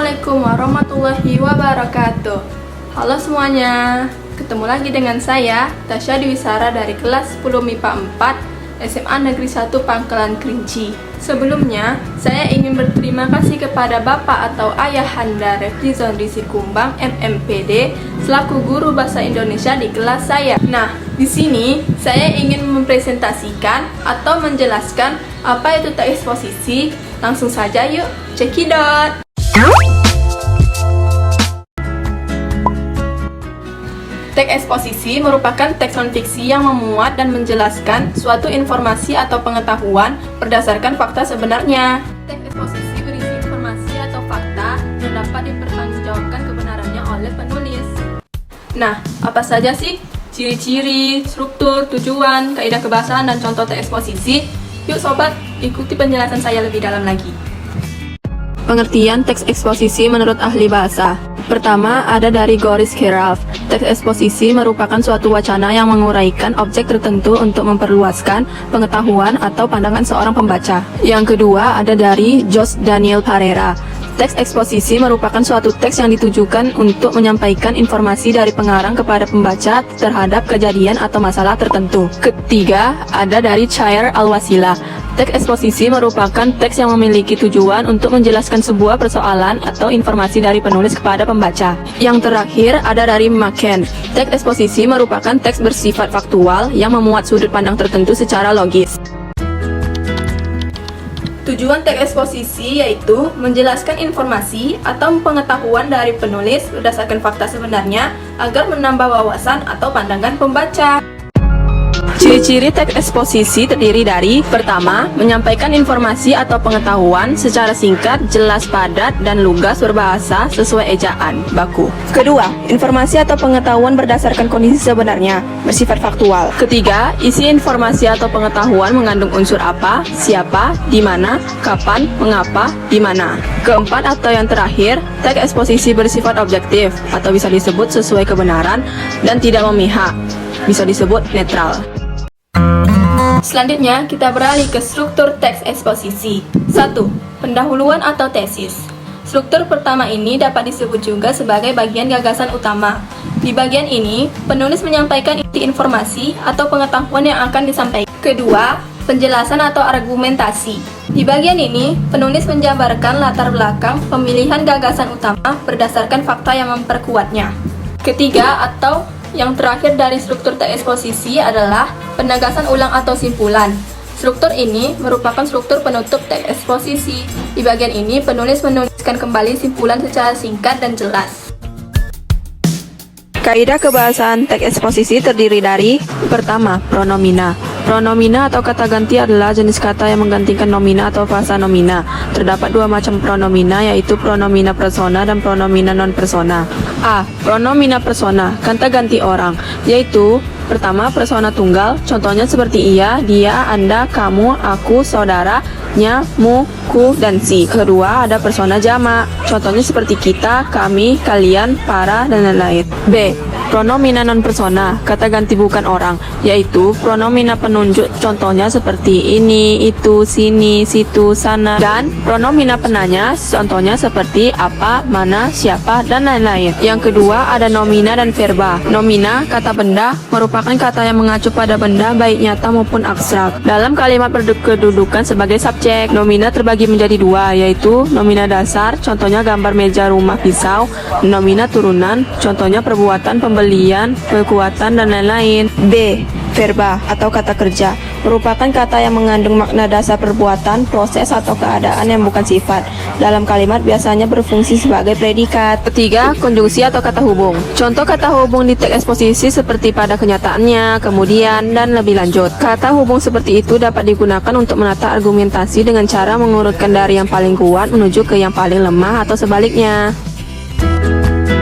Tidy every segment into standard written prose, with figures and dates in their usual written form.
Assalamualaikum warahmatullahi wabarakatuh. Halo semuanya, ketemu lagi dengan saya Tasya Diwisara dari kelas 10 MIPA 4 SMA Negeri 1 Pangkalan Kerinci. Sebelumnya, saya ingin berterima kasih kepada Bapak atau Ayahanda Reflizon Risi Kumbang MMPD selaku guru bahasa Indonesia di kelas saya. Nah, di sini saya ingin mempresentasikan atau menjelaskan apa itu teks eksposisi. Langsung saja yuk, cekidot! Teks eksposisi merupakan teks non-fiksi yang memuat dan menjelaskan suatu informasi atau pengetahuan berdasarkan fakta sebenarnya. Teks eksposisi berisi informasi atau fakta yang dapat dipertanggungjawabkan kebenarannya oleh penulis. Nah, apa saja sih ciri-ciri, struktur, tujuan, kaidah kebahasaan, dan contoh teks eksposisi? Yuk sobat, ikuti penjelasan saya lebih dalam lagi. Pengertian teks eksposisi menurut ahli bahasa. Pertama, ada dari Goris Keralf. Teks eksposisi merupakan suatu wacana yang menguraikan objek tertentu untuk memperluaskan pengetahuan atau pandangan seorang pembaca. Yang kedua, ada dari Jos Daniel Parera. Teks eksposisi merupakan suatu teks yang ditujukan untuk menyampaikan informasi dari pengarang kepada pembaca terhadap kejadian atau masalah tertentu. Ketiga, ada dari Chair Al-Wasila. Teks eksposisi merupakan teks yang memiliki tujuan untuk menjelaskan sebuah persoalan atau informasi dari penulis kepada pembaca. Yang terakhir, ada dari Machen. Teks eksposisi merupakan teks bersifat faktual yang memuat sudut pandang tertentu secara logis. Tujuan teks eksposisi yaitu menjelaskan informasi atau pengetahuan dari penulis berdasarkan fakta sebenarnya agar menambah wawasan atau pandangan pembaca. Ciri-ciri teks eksposisi terdiri dari: pertama, menyampaikan informasi atau pengetahuan secara singkat, jelas, padat, dan lugas berbahasa sesuai ejaan baku. Kedua, informasi atau pengetahuan berdasarkan kondisi sebenarnya, bersifat faktual. Ketiga, isi informasi atau pengetahuan mengandung unsur apa, siapa, di mana, kapan, mengapa, di mana. Keempat atau yang terakhir, teks eksposisi bersifat objektif atau bisa disebut sesuai kebenaran dan tidak memihak, bisa disebut netral. Selanjutnya, kita beralih ke struktur teks eksposisi. 1. Pendahuluan atau tesis. Struktur pertama ini dapat disebut juga sebagai bagian gagasan utama. Di bagian ini, penulis menyampaikan inti informasi atau pengetahuan yang akan disampaikan. Kedua, penjelasan atau argumentasi. Di bagian ini, penulis menjabarkan latar belakang pemilihan gagasan utama berdasarkan fakta yang memperkuatnya. Ketiga, atau yang terakhir dari struktur teks eksposisi adalah penegasan ulang atau simpulan. Struktur ini merupakan struktur penutup teks eksposisi. Di bagian ini, penulis menuliskan kembali simpulan secara singkat dan jelas. Kaidah kebahasaan teks eksposisi terdiri dari: pertama, pronomina. Pronomina atau kata ganti adalah jenis kata yang menggantikan nomina atau frasa nomina. Terdapat dua macam pronomina, yaitu pronomina persona dan pronomina non persona. A. Pronomina persona, kata ganti orang, yaitu: pertama, persona tunggal, contohnya seperti ia, dia, anda, kamu, aku, saudara, nya, mu, ku, dan si. Kedua, ada persona jamak, contohnya seperti kita, kami, kalian, para, dan lain-lain. B. Pronomina non persona, kata ganti bukan orang, yaitu pronomina penunjuk, contohnya seperti ini, itu, sini, situ, sana. Dan pronomina penanya, contohnya seperti apa, mana, siapa, dan lain-lain. Yang kedua, ada nomina dan verba. Nomina, kata benda, merupakan kata yang mengacu pada benda baik nyata maupun abstrak. Dalam kalimat berkedudukan sebagai subjek. Nomina terbagi menjadi dua, yaitu nomina dasar, contohnya gambar meja, rumah, pisau. Nomina turunan, contohnya perbuatan, pembelian, kekuatan, dan lain-lain. B. Verba atau kata kerja, merupakan kata yang mengandung makna dasar perbuatan, proses, atau keadaan yang bukan sifat. Dalam kalimat biasanya berfungsi sebagai predikat. Ketiga, konjungsi atau kata hubung. Contoh kata hubung di teks eksposisi seperti pada kenyataannya, kemudian, dan lebih lanjut. Kata hubung seperti itu dapat digunakan untuk menata argumentasi dengan cara mengurutkan dari yang paling kuat menuju ke yang paling lemah atau sebaliknya.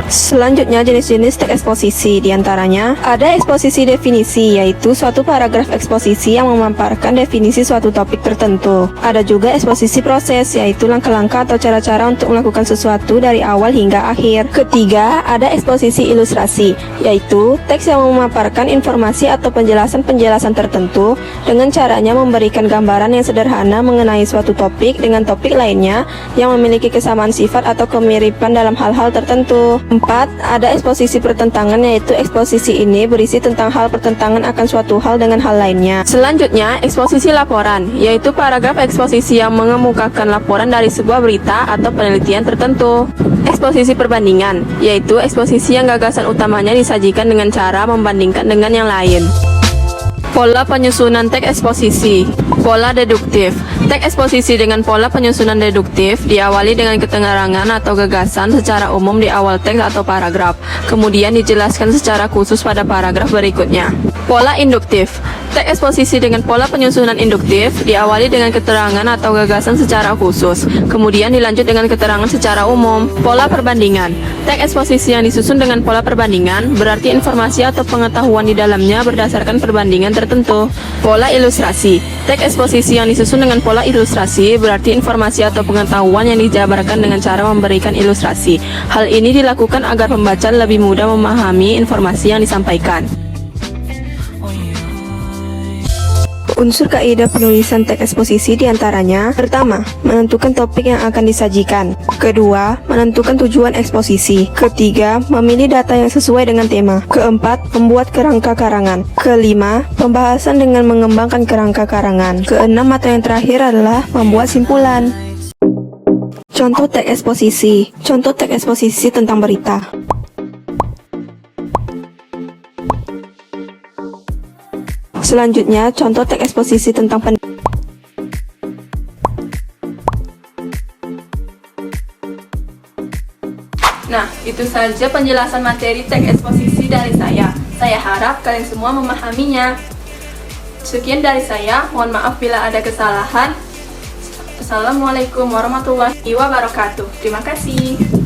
Selanjutnya jenis-jenis teks eksposisi. Di antaranya ada eksposisi definisi, yaitu suatu paragraf eksposisi yang memaparkan definisi suatu topik tertentu. Ada juga eksposisi proses, yaitu langkah-langkah atau cara-cara untuk melakukan sesuatu dari awal hingga akhir. Ketiga, ada eksposisi ilustrasi, yaitu teks yang memaparkan informasi atau penjelasan-penjelasan tertentu dengan caranya memberikan gambaran yang sederhana mengenai suatu topik dengan topik lainnya yang memiliki kesamaan sifat atau kemiripan dalam hal-hal tertentu. 4. Ada eksposisi pertentangan, yaitu eksposisi ini berisi tentang hal pertentangan akan suatu hal dengan hal lainnya. Selanjutnya, eksposisi laporan, yaitu paragraf eksposisi yang mengemukakan laporan dari sebuah berita atau penelitian tertentu. Eksposisi perbandingan, yaitu eksposisi yang gagasan utamanya disajikan dengan cara membandingkan dengan yang lain. Pola penyusunan teks eksposisi. Pola deduktif. Teks eksposisi dengan pola penyusunan deduktif diawali dengan keterangan atau gagasan secara umum di awal teks atau paragraf, kemudian dijelaskan secara khusus pada paragraf berikutnya. Pola induktif. Teks eksposisi dengan pola penyusunan induktif diawali dengan keterangan atau gagasan secara khusus, kemudian dilanjut dengan keterangan secara umum. Pola perbandingan. Teks eksposisi yang disusun dengan pola perbandingan berarti informasi atau pengetahuan di dalamnya berdasarkan perbandingan tertentu. Pola ilustrasi. Teks eksposisi yang disusun dengan pola ilustrasi berarti informasi atau pengetahuan yang dijabarkan dengan cara memberikan ilustrasi. Hal ini dilakukan agar pembaca lebih mudah memahami informasi yang disampaikan. Unsur kaidah penulisan teks eksposisi diantaranya: pertama, menentukan topik yang akan disajikan. Kedua, menentukan tujuan eksposisi. Ketiga, memilih data yang sesuai dengan tema. Keempat, membuat kerangka karangan. Kelima, pembahasan dengan mengembangkan kerangka karangan. Keenam atau yang terakhir adalah membuat simpulan. Contoh teks eksposisi. Contoh teks eksposisi tentang berita. Selanjutnya, contoh teks eksposisi tentang Nah, itu saja penjelasan materi teks eksposisi dari saya. Saya harap kalian semua memahaminya. Sekian dari saya, mohon maaf bila ada kesalahan. Assalamualaikum warahmatullahi wabarakatuh. Terima kasih.